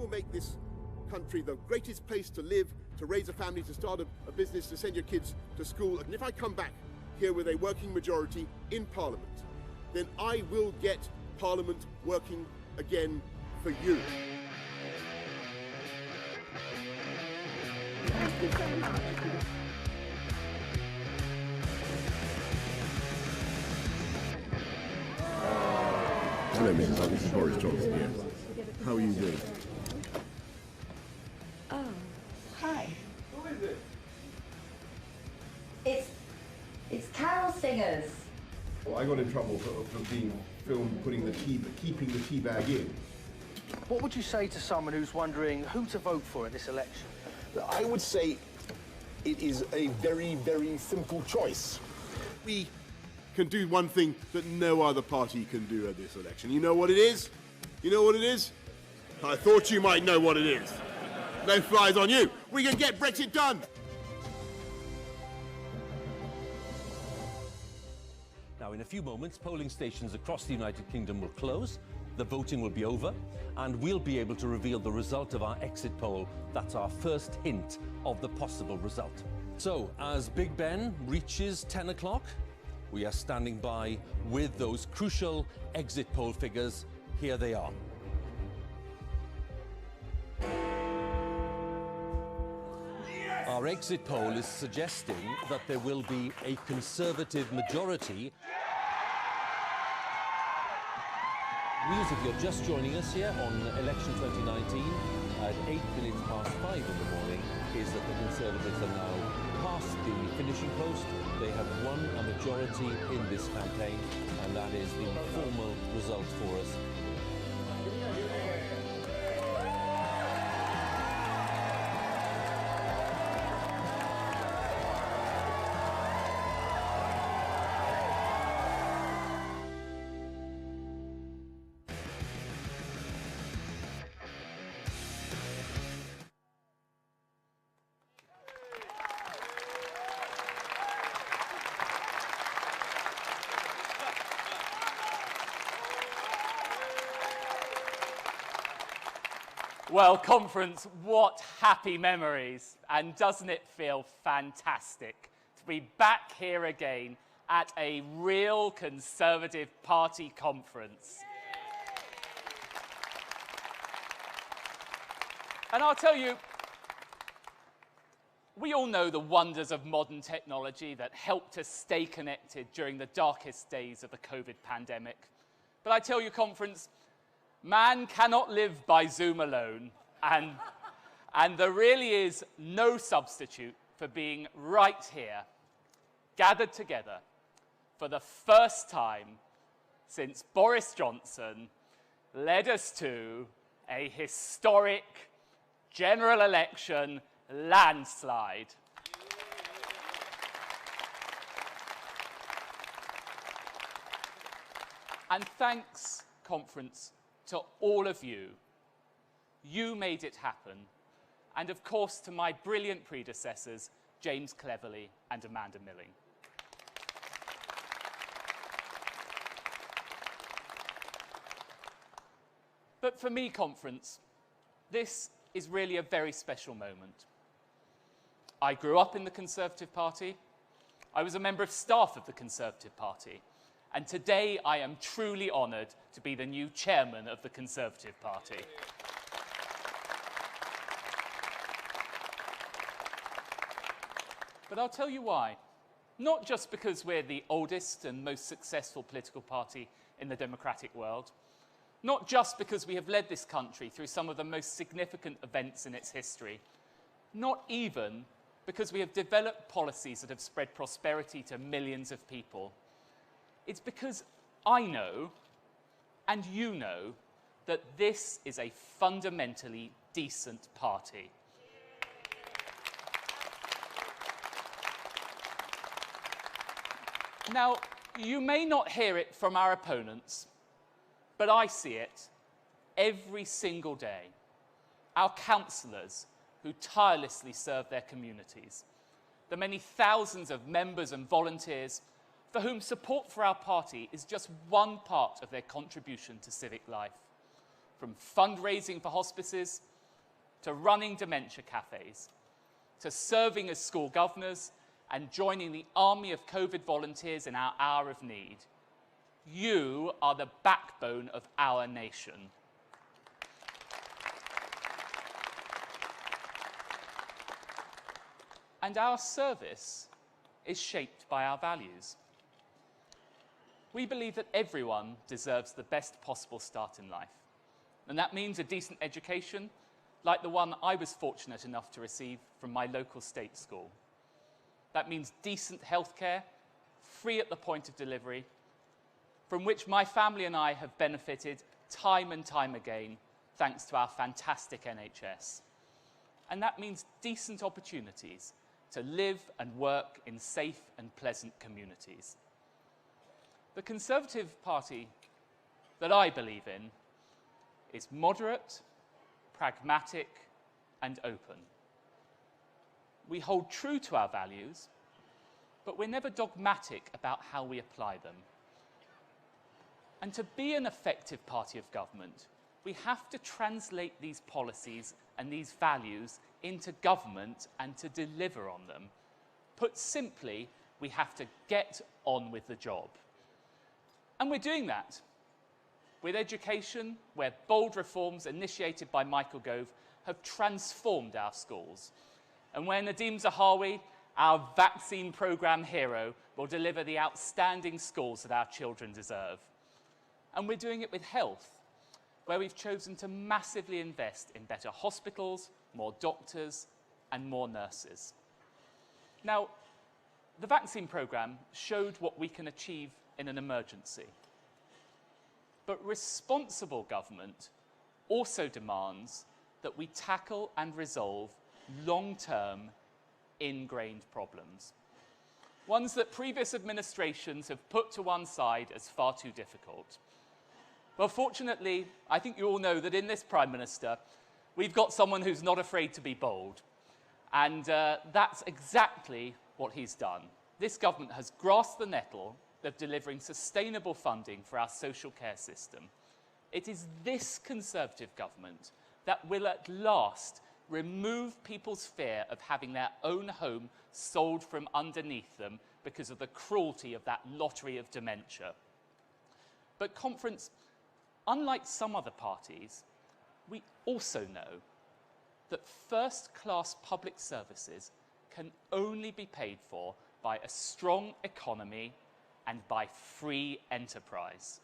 make this country the greatest place to live, to raise a family, to start a business, to send your kids to school. And if I come back here with a working majority in Parliament, then I will get Parliament working again for you. Hello, Mrs. Hunt. This is Boris Johnson here. How are you doing? Oh, hi. Who is it? It's carol singers. Well, I got in trouble for being filmed keeping the tea bag in. What would you say to someone who's wondering who to vote for in this election? I would say it is a very, very simple choice. We can do one thing that no other party can do at this election. You know what it is? You know what it is? I thought you might know what it is. No flies on you. We can get Brexit done. Now, in a few moments, polling stations across the United Kingdom will close, the voting will be over, and we'll be able to reveal the result of our exit poll. That's our first hint of the possible result. So, as Big Ben reaches 10 o'clock, we are standing by with those crucial exit poll figures. Here they are. Our exit poll is suggesting that there will be a Conservative majority. News, if you're just joining us here on election 2019 at 5:08 in the morning, is that the Conservatives are now past the finishing post. They have won a majority in this campaign, and that is the formal result for us. Well, conference, what happy memories. And doesn't it feel fantastic to be back here again at a real Conservative Party conference? And I'll tell you, we all know the wonders of modern technology that helped us stay connected during the darkest days of the COVID pandemic. But I tell you, conference, man cannot live by Zoom alone, and there really is no substitute for being right here, gathered together for the first time since Boris Johnson led us to a historic general election landslide. And thanks, conference, to all of you. You made it happen. And of course, to my brilliant predecessors, James Cleverly and Amanda Milling. But for me, conference, this is really a very special moment. I grew up in the Conservative Party. I was a member of staff of the Conservative Party. And today I am truly honoured to be the new chairman of the Conservative Party. But I'll tell you why. Not just because we're the oldest and most successful political party in the democratic world. Not just because we have led this country through some of the most significant events in its history. Not even because we have developed policies that have spread prosperity to millions of people. It's because I know, and you know, that this is a fundamentally decent party. Now, you may not hear it from our opponents, but I see it every single day. Our councillors who tirelessly serve their communities, the many thousands of members and volunteers for whom support for our party is just one part of their contribution to civic life. From fundraising for hospices, to running dementia cafes, to serving as school governors and joining the army of COVID volunteers in our hour of need. You are the backbone of our nation. And our service is shaped by our values. We believe that everyone deserves the best possible start in life. And that means a decent education, like the one I was fortunate enough to receive from my local state school. That means decent healthcare, free at the point of delivery, from which my family and I have benefited time and time again, thanks to our fantastic NHS. And that means decent opportunities to live and work in safe and pleasant communities. The Conservative Party that I believe in is moderate, pragmatic, and open. We hold true to our values, but we're never dogmatic about how we apply them. And to be an effective party of government, we have to translate these policies and these values into government and to deliver on them. Put simply, we have to get on with the job. And we're doing that with education, where bold reforms initiated by Michael Gove have transformed our schools. And where Nadeem Zahawi, our vaccine programme hero, will deliver the outstanding schools that our children deserve. And we're doing it with health, where we've chosen to massively invest in better hospitals, more doctors, and more nurses. Now, the vaccine programme showed what we can achieve in an emergency. But responsible government also demands that we tackle and resolve long-term, ingrained problems. Ones that previous administrations have put to one side as far too difficult. Well, fortunately, I think you all know that in this Prime Minister, we've got someone who's not afraid to be bold. And that's exactly what he's done. This government has grasped the nettle of delivering sustainable funding for our social care system. It is this Conservative government that will at last remove people's fear of having their own home sold from underneath them because of the cruelty of that lottery of dementia. But conference, unlike some other parties, we also know that first-class public services can only be paid for by a strong economy and by free enterprise.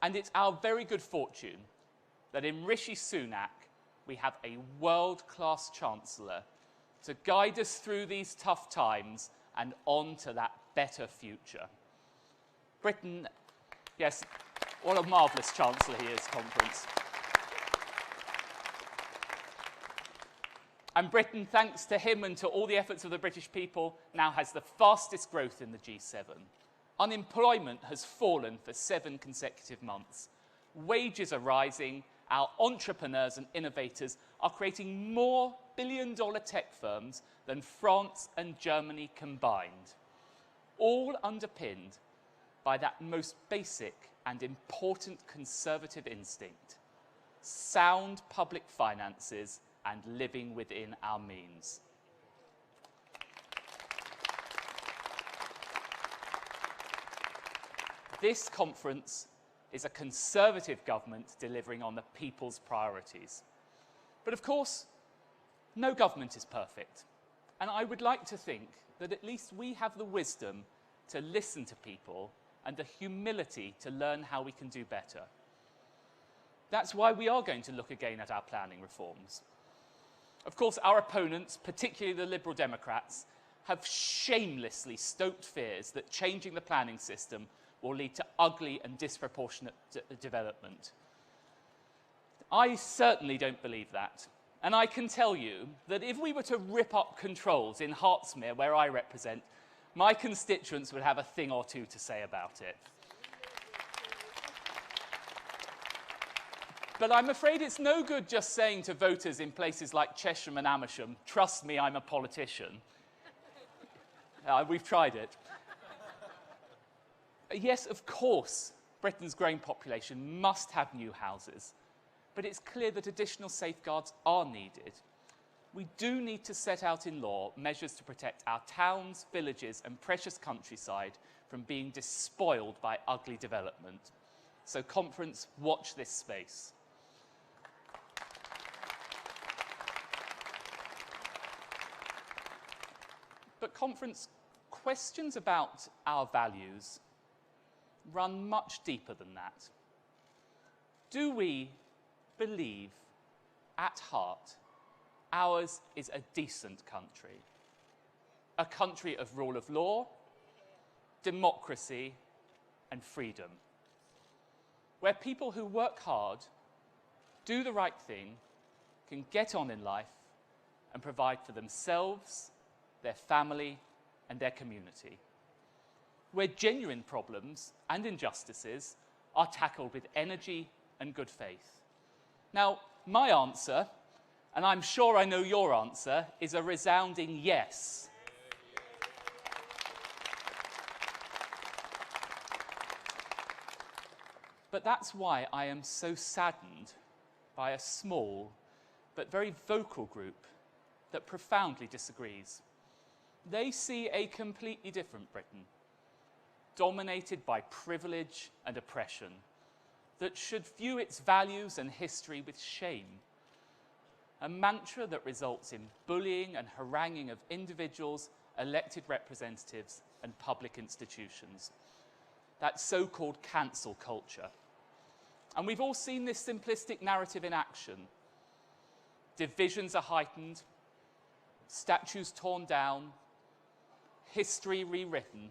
And it's our very good fortune that in Rishi Sunak we have a world-class Chancellor to guide us through these tough times and on to that better future. Britain, yes, what a marvellous Chancellor he is, conference. And Britain, thanks to him and to all the efforts of the British people, now has the fastest growth in the G7. Unemployment has fallen for 7 consecutive months. Wages are rising. Our entrepreneurs and innovators are creating more billion-dollar tech firms than France and Germany combined, all underpinned by that most basic and important Conservative instinct: sound public finances and living within our means. This conference is a Conservative government delivering on the people's priorities. But of course, no government is perfect. And I would like to think that at least we have the wisdom to listen to people and the humility to learn how we can do better. That's why we are going to look again at our planning reforms. Of course, our opponents, particularly the Liberal Democrats, have shamelessly stoked fears that changing the planning system will lead to ugly and disproportionate development. I certainly don't believe that. And I can tell you that if we were to rip up controls in Hertsmere, where I represent, my constituents would have a thing or two to say about it. But I'm afraid it's no good just saying to voters in places like Chesham and Amersham, trust me, I'm a politician. We've tried it. Yes, of course, Britain's growing population must have new houses. but it's clear that additional safeguards are needed. We do need to set out in law measures to protect our towns, villages and precious countryside from being despoiled by ugly development. So, conference, watch this space. But, conference, questions about our values run much deeper than that. Do we believe at heart ours is a decent country? A country of rule of law, democracy, and freedom, where people who work hard, do the right thing, can get on in life and provide for themselves, their family, and their community, where genuine problems and injustices are tackled with energy and good faith. Now, my answer, and I'm sure I know your answer, is a resounding yes. But that's why I am so saddened by a small but very vocal group that profoundly disagrees. They see a completely different Britain, dominated by privilege and oppression, that should view its values and history with shame. A mantra that results in bullying and haranguing of individuals, elected representatives, and public institutions. That so-called cancel culture. And we've all seen this simplistic narrative in action. Divisions are heightened, statues torn down, history rewritten.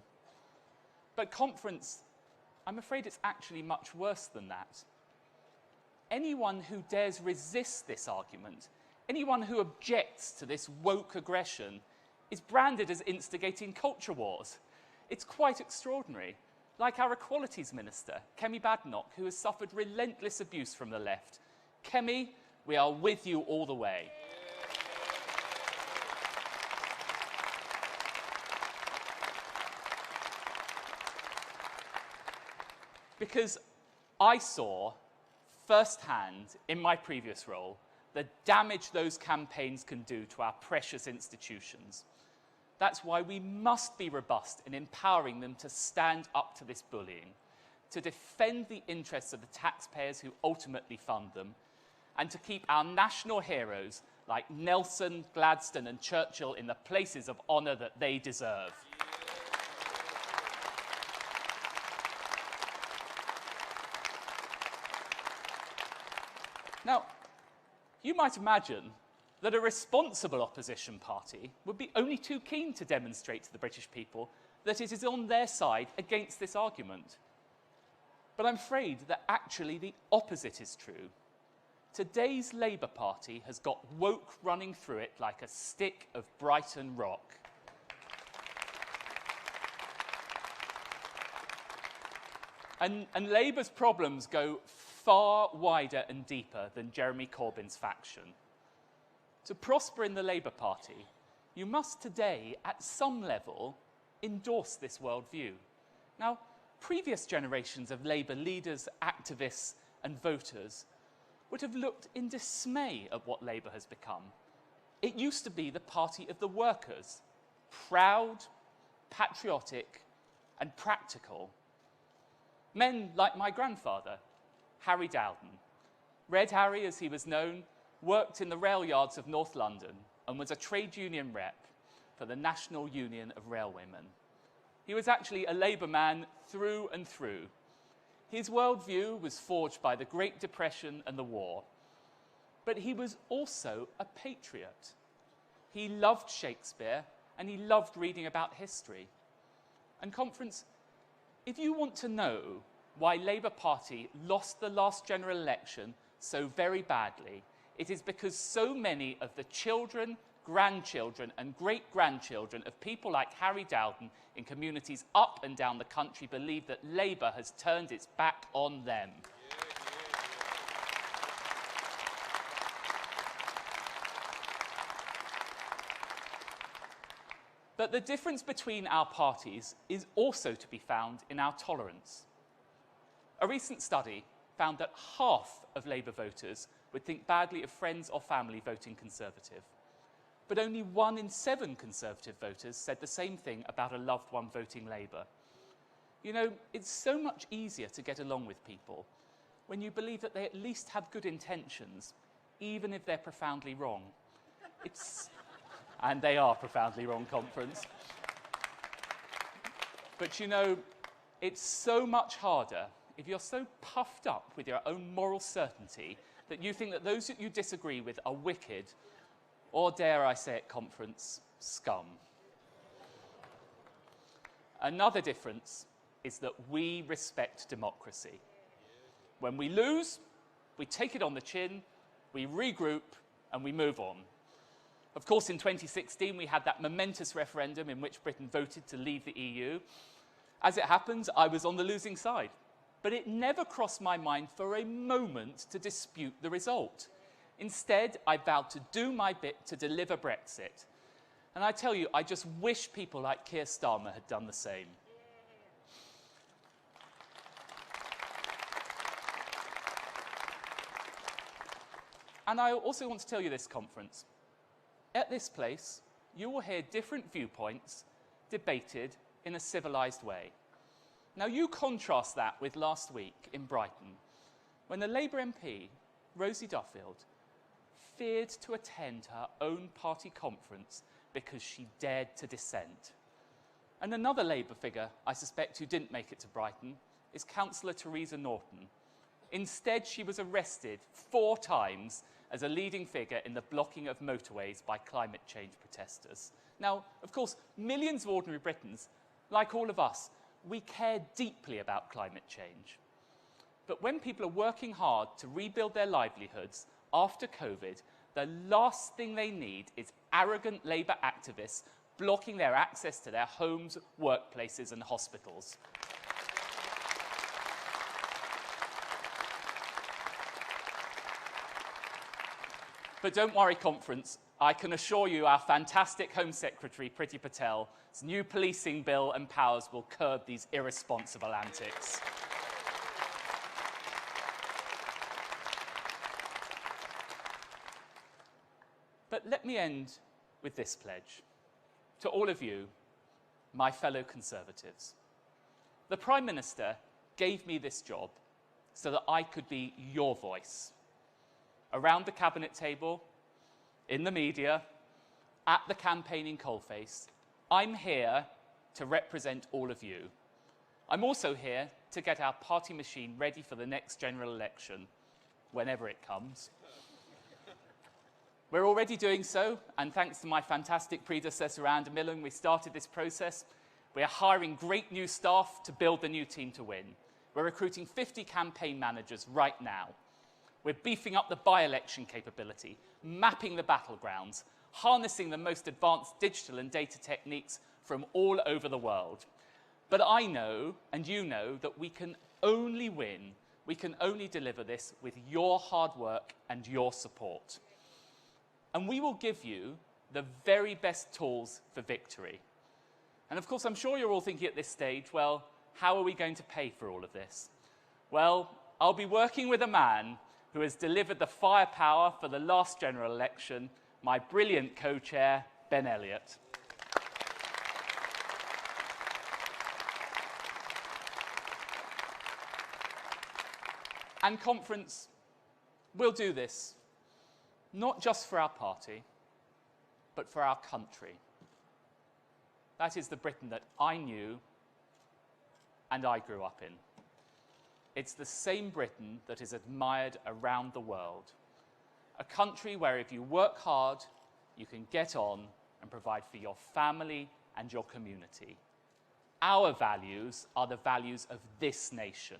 But conference, I'm afraid it's actually much worse than that. Anyone who dares resist this argument, anyone who objects to this woke aggression, is branded as instigating culture wars. It's quite extraordinary. Like our Equalities Minister, Kemi Badenoch, who has suffered relentless abuse from the left. Kemi, we are with you all the way. Because I saw firsthand in my previous role the damage those campaigns can do to our precious institutions. That's why we must be robust in empowering them to stand up to this bullying, to defend the interests of the taxpayers who ultimately fund them, and to keep our national heroes like Nelson, Gladstone and Churchill in the places of honour that they deserve. Now, you might imagine that a responsible opposition party would be only too keen to demonstrate to the British people that it is on their side against this argument. But I'm afraid that actually the opposite is true. Today's Labour Party has got woke running through it like a stick of Brighton rock. And Labour's problems go far wider and deeper than Jeremy Corbyn's faction. To prosper in the Labour Party, you must today, at some level, endorse this worldview. Now, previous generations of Labour leaders, activists and voters would have looked in dismay at what Labour has become. It used to be the party of the workers, proud, patriotic and practical. Men like my grandfather, Harry Dowden. Red Harry, as he was known, worked in the rail yards of North London and was a trade union rep for the National Union of Railwaymen. He was actually a Labour man through and through. His worldview was forged by the Great Depression and the war. But he was also a patriot. He loved Shakespeare and he loved reading about history. And conference, if you want to know why Labour Party lost the last general election so very badly, it is because so many of the children, grandchildren and great-grandchildren of people like Harry Dowden in communities up and down the country believe that Labour has turned its back on them. But the difference between our parties is also to be found in our tolerance. A recent study found that half of Labour voters would think badly of friends or family voting Conservative. But only 1 in 7 Conservative voters said the same thing about a loved one voting Labour. You know, it's so much easier to get along with people when you believe that they at least have good intentions, even if they're profoundly wrong. And they are profoundly wrong, Conference. But you know, it's so much harder if you're so puffed up with your own moral certainty that you think that those that you disagree with are wicked, or dare I say it, Conference, scum. Another difference is that we respect democracy. When we lose, we take it on the chin, we regroup, and we move on. Of course, in 2016, we had that momentous referendum in which Britain voted to leave the EU. As it happens, I was on the losing side. But it never crossed my mind for a moment to dispute the result. Instead, I vowed to do my bit to deliver Brexit. And I tell you, I just wish people like Keir Starmer had done the same. And I also want to tell you this, Conference. At this place, you will hear different viewpoints debated in a civilised way. Now, you contrast that with last week in Brighton, when the Labour MP, Rosie Duffield, feared to attend her own party conference because she dared to dissent. And another Labour figure, I suspect, who didn't make it to Brighton is Councillor Theresa Norton. Instead, she was arrested 4 times as a leading figure in the blocking of motorways by climate change protesters. Now, of course, millions of ordinary Britons, like all of us, we care deeply about climate change. But when people are working hard to rebuild their livelihoods after COVID, the last thing they need is arrogant Labour activists blocking their access to their homes, workplaces and hospitals. But don't worry, Conference. I can assure you our fantastic Home Secretary, Priti Patel's new policing bill and powers will curb these irresponsible antics. But let me end with this pledge. To all of you, my fellow Conservatives. The Prime Minister gave me this job so that I could be your voice. Around the cabinet table, in the media, at the campaigning coalface, I'm here to represent all of you. I'm also here to get our party machine ready for the next general election, whenever it comes. We're already doing so, and thanks to my fantastic predecessor, Andy Millen, we started this process. We're hiring great new staff to build the new team to win. We're recruiting 50 campaign managers right now. We're beefing up the by-election capability, mapping the battlegrounds, harnessing the most advanced digital and data techniques from all over the world. But I know, and you know, that we can only win, we can only deliver this with your hard work and your support. And we will give you the very best tools for victory. And of course, I'm sure you're all thinking at this stage, well, how are we going to pay for all of this? Well, I'll be working with a man who has delivered the firepower for the last general election, my brilliant co-chair, Ben Elliott. And Conference, we'll do this, not just for our party, but for our country. That is the Britain that I knew and I grew up in. It's the same Britain that is admired around the world. A country where if you work hard, you can get on and provide for your family and your community. Our values are the values of this nation.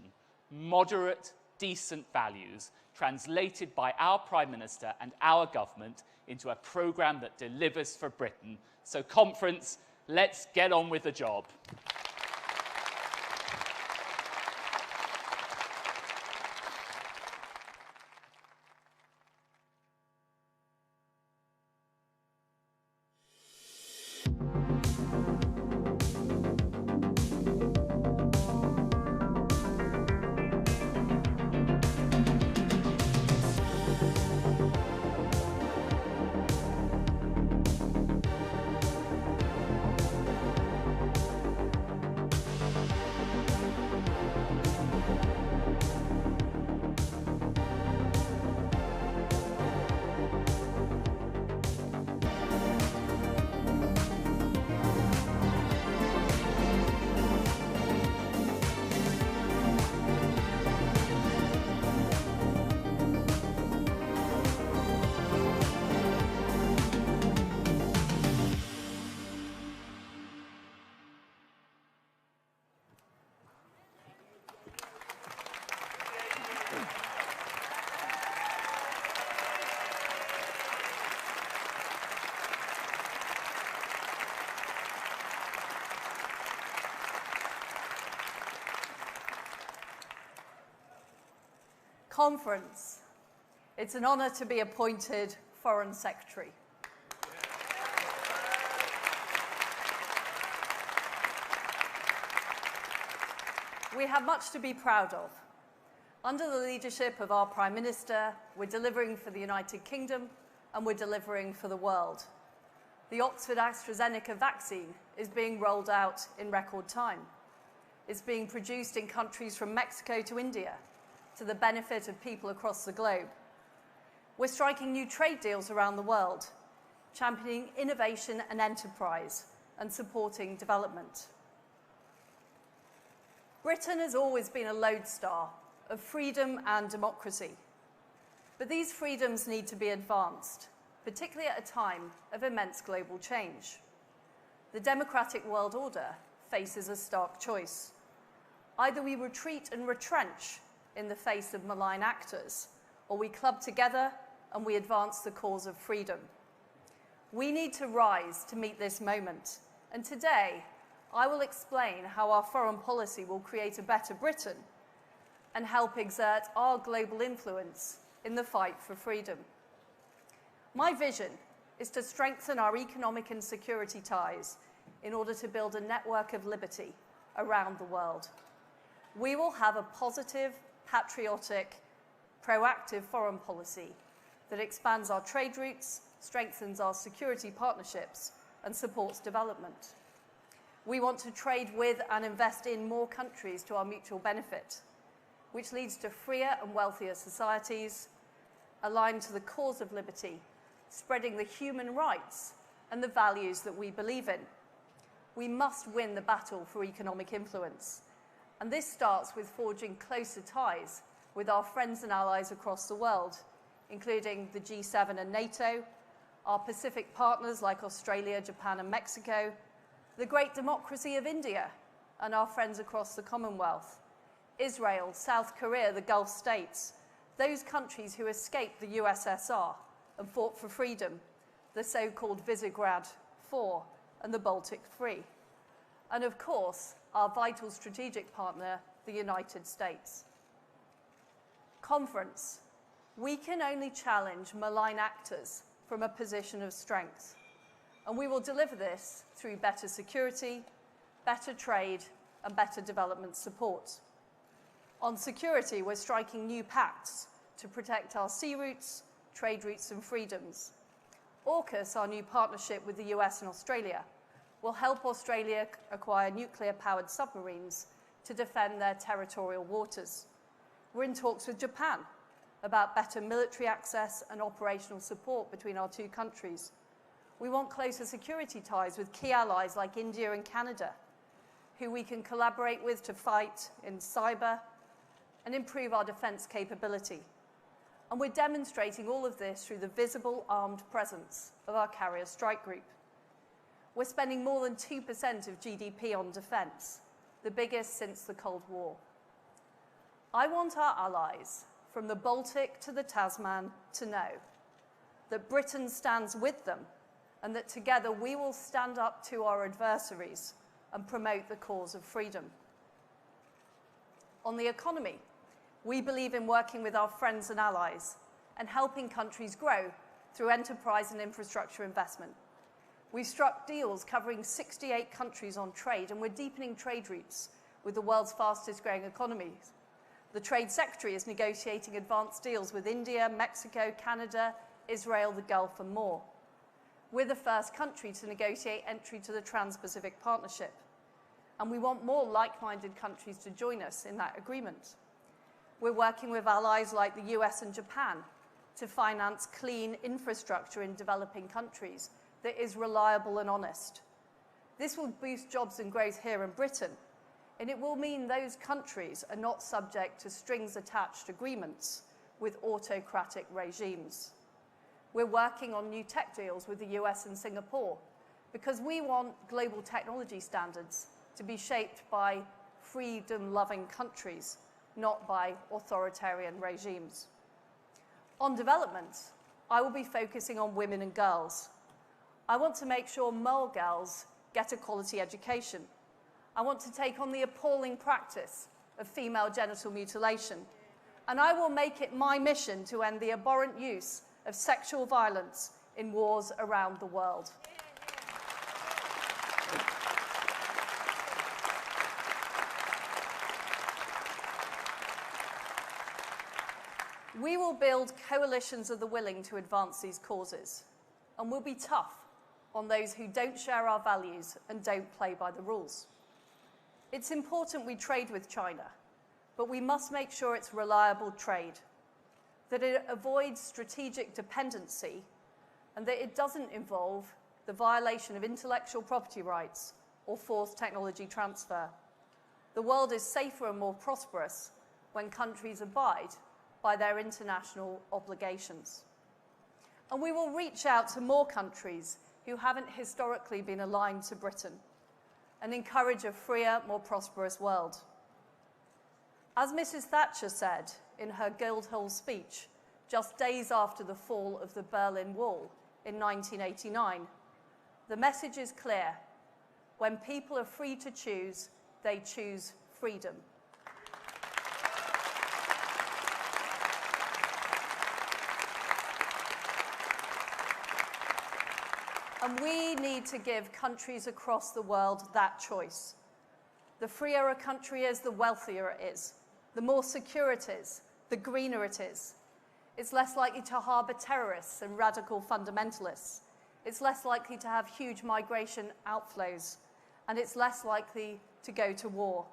Moderate, decent values translated by our Prime Minister and our government into a programme that delivers for Britain. So, Conference, let's get on with the job. Conference, it's an honour to be appointed Foreign Secretary. We have much to be proud of. Under the leadership of our Prime Minister, we're delivering for the United Kingdom and we're delivering for the world. The Oxford AstraZeneca vaccine is being rolled out in record time. It's being produced in countries from Mexico to India to the benefit of people across the globe. We're striking new trade deals around the world, championing innovation and enterprise and supporting development. Britain has always been a lodestar of freedom and democracy. But these freedoms need to be advanced, particularly at a time of immense global change. The democratic world order faces a stark choice. Either we retreat and retrench in the face of malign actors, or we club together and we advance the cause of freedom. We need to rise to meet this moment, and today I will explain how our foreign policy will create a better Britain and help exert our global influence in the fight for freedom. My vision is to strengthen our economic and security ties in order to build a network of liberty around the world. We will have a positive, patriotic, proactive foreign policy that expands our trade routes, strengthens our security partnerships, and supports development. We want to trade with and invest in more countries to our mutual benefit, which leads to freer and wealthier societies, aligned to the cause of liberty, spreading the human rights and the values that we believe in. We must win the battle for economic influence, and this starts with forging closer ties with our friends and allies across the world, including the G7 and NATO, our Pacific partners like Australia, Japan and Mexico, the great democracy of India and our friends across the Commonwealth, Israel, South Korea, the Gulf states, those countries who escaped the USSR and fought for freedom, the so-called Visegrad Four and the Baltic Three, and of course, our vital strategic partner, the United States. Conference, we can only challenge malign actors from a position of strength, and we will deliver this through better security, better trade, and better development support. On security, we're striking new pacts to protect our sea routes, trade routes, and freedoms. AUKUS, our new partnership with the US and Australia, will help Australia acquire nuclear-powered submarines to defend their territorial waters. We're in talks with Japan about better military access and operational support between our two countries. We want closer security ties with key allies like India and Canada, who we can collaborate with to fight in cyber and improve our defence capability. And we're demonstrating all of this through the visible armed presence of our carrier strike group. We're spending more than 2% of GDP on defence, the biggest since the Cold War. I want our allies, from the Baltic to the Tasman, to know that Britain stands with them and that together we will stand up to our adversaries and promote the cause of freedom. On the economy, we believe in working with our friends and allies and helping countries grow through enterprise and infrastructure investment. We've struck deals covering 68 countries on trade, and we're deepening trade routes with the world's fastest growing economies. The Trade Secretary is negotiating advanced deals with India, Mexico, Canada, Israel, the Gulf, and more. We're the first country to negotiate entry to the Trans-Pacific Partnership, and we want more like-minded countries to join us in that agreement. We're working with allies like the US and Japan to finance clean infrastructure in developing countries that is reliable and honest. This will boost jobs and growth here in Britain, and it will mean those countries are not subject to strings-attached agreements with autocratic regimes. We're working on new tech deals with the US and Singapore because we want global technology standards to be shaped by freedom-loving countries, not by authoritarian regimes. On development, I will be focusing on women and girls. I want to make sure more girls get a quality education. I want to take on the appalling practice of female genital mutilation. And I will make it my mission to end the abhorrent use of sexual violence in wars around the world. We will build coalitions of the willing to advance these causes, and we'll be tough on those who don't share our values and don't play by the rules. It's important we trade with China, but we must make sure it's reliable trade, that it avoids strategic dependency, and that it doesn't involve the violation of intellectual property rights or forced technology transfer. The world is safer and more prosperous when countries abide by their international obligations. And we will reach out to more countries who haven't historically been aligned to Britain and encourage a freer, more prosperous world. As Mrs. Thatcher said in her Guildhall speech just days after the fall of the Berlin Wall in 1989, the message is clear. When people are free to choose, they choose freedom. And we need to give countries across the world that choice. The freer a country is, the wealthier it is. The more secure it is, the greener it is. It's less likely to harbour terrorists and radical fundamentalists. It's less likely to have huge migration outflows. And it's less likely to go to war.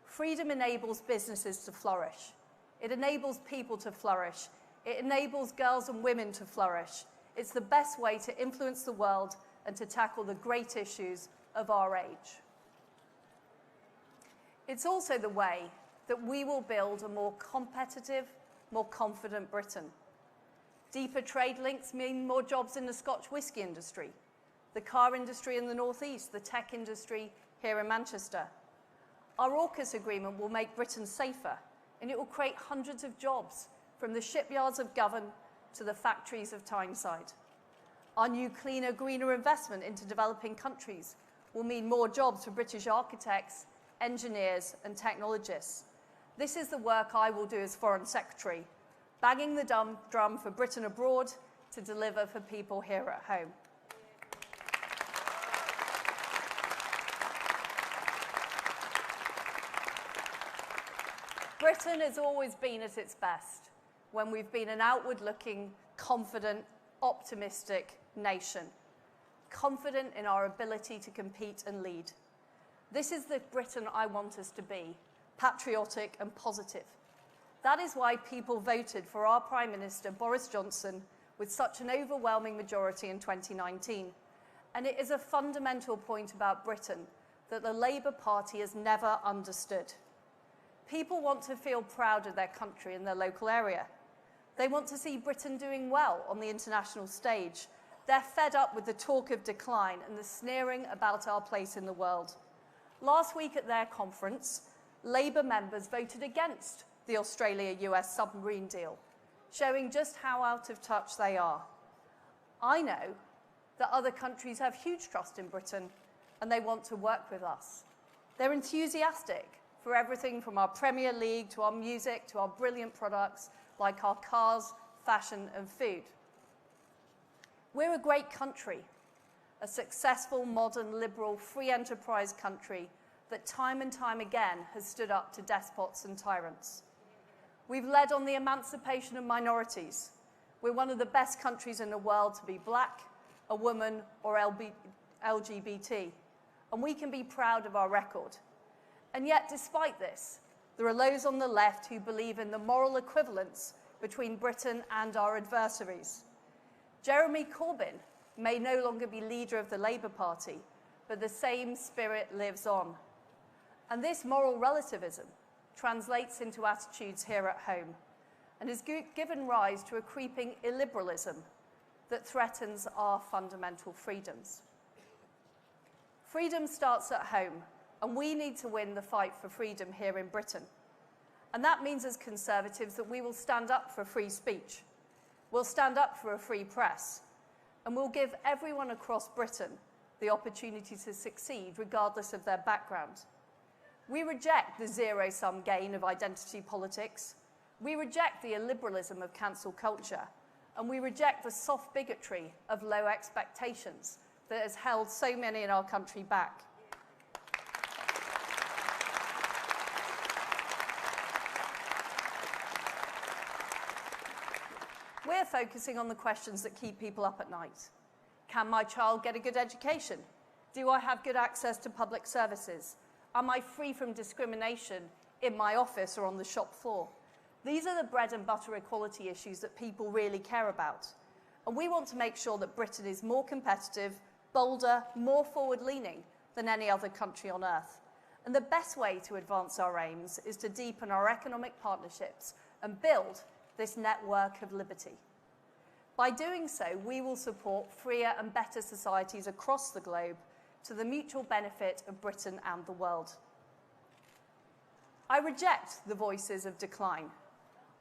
Freedom enables businesses to flourish. It enables people to flourish. It enables girls and women to flourish. It's the best way to influence the world and to tackle the great issues of our age. It's also the way that we will build a more competitive, more confident Britain. Deeper trade links mean more jobs in the Scotch whisky industry, the car industry in the northeast, the tech industry here in Manchester. Our AUKUS agreement will make Britain safer, and it will create hundreds of jobs from the shipyards of Govan to the factories of Tyneside. Our new cleaner, greener investment into developing countries will mean more jobs for British architects, engineers and technologists. This is the work I will do as Foreign Secretary, banging the drum for Britain abroad to deliver for people here at home. Britain has always been at its best when we've been an outward-looking, confident, optimistic nation, confident in our ability to compete and lead. This is the Britain I want us to be, patriotic and positive. That is why people voted for our Prime Minister, Boris Johnson, with such an overwhelming majority in 2019. And it is a fundamental point about Britain that the Labour Party has never understood. People want to feel proud of their country and their local area. They want to see Britain doing well on the international stage. They're fed up with the talk of decline and the sneering about our place in the world. Last week at their conference, Labour members voted against the Australia-US submarine deal, showing just how out of touch they are. I know that other countries have huge trust in Britain and they want to work with us. They're enthusiastic for everything from our Premier League to our music to our brilliant products like our cars, fashion and food. We're a great country, a successful, modern, liberal, free enterprise country that time and time again has stood up to despots and tyrants. We've led on the emancipation of minorities. We're one of the best countries in the world to be black, a woman or LGBT, and we can be proud of our record. And yet, despite this, there are those on the left who believe in the moral equivalence between Britain and our adversaries. Jeremy Corbyn may no longer be leader of the Labour Party, but the same spirit lives on. And this moral relativism translates into attitudes here at home and has given rise to a creeping illiberalism that threatens our fundamental freedoms. Freedom starts at home, and we need to win the fight for freedom here in Britain. And that means as Conservatives that we will stand up for free speech. We'll stand up for a free press. And we'll give everyone across Britain the opportunity to succeed regardless of their background. We reject the zero-sum game of identity politics. We reject the illiberalism of cancel culture, and we reject the soft bigotry of low expectations that has held so many in our country back. We're focusing on the questions that keep people up at night. Can my child get a good education? Do I have good access to public services? Am I free from discrimination in my office or on the shop floor? These are the bread and butter equality issues that people really care about. And we want to make sure that Britain is more competitive, bolder, more forward-leaning than any other country on earth. And the best way to advance our aims is to deepen our economic partnerships and build this network of liberty. By doing so, we will support freer and better societies across the globe to the mutual benefit of Britain and the world. I reject the voices of decline.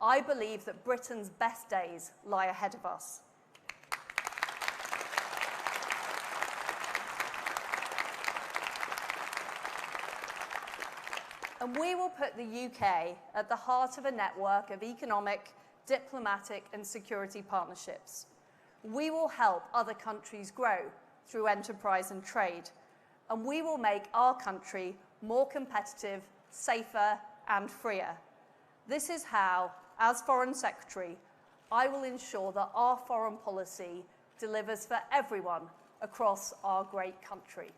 I believe that Britain's best days lie ahead of us. And we will put the UK at the heart of a network of economic, diplomatic and security partnerships. We will help other countries grow through enterprise and trade, and we will make our country more competitive, safer and freer. This is how, as Foreign Secretary, I will ensure that our foreign policy delivers for everyone across our great country.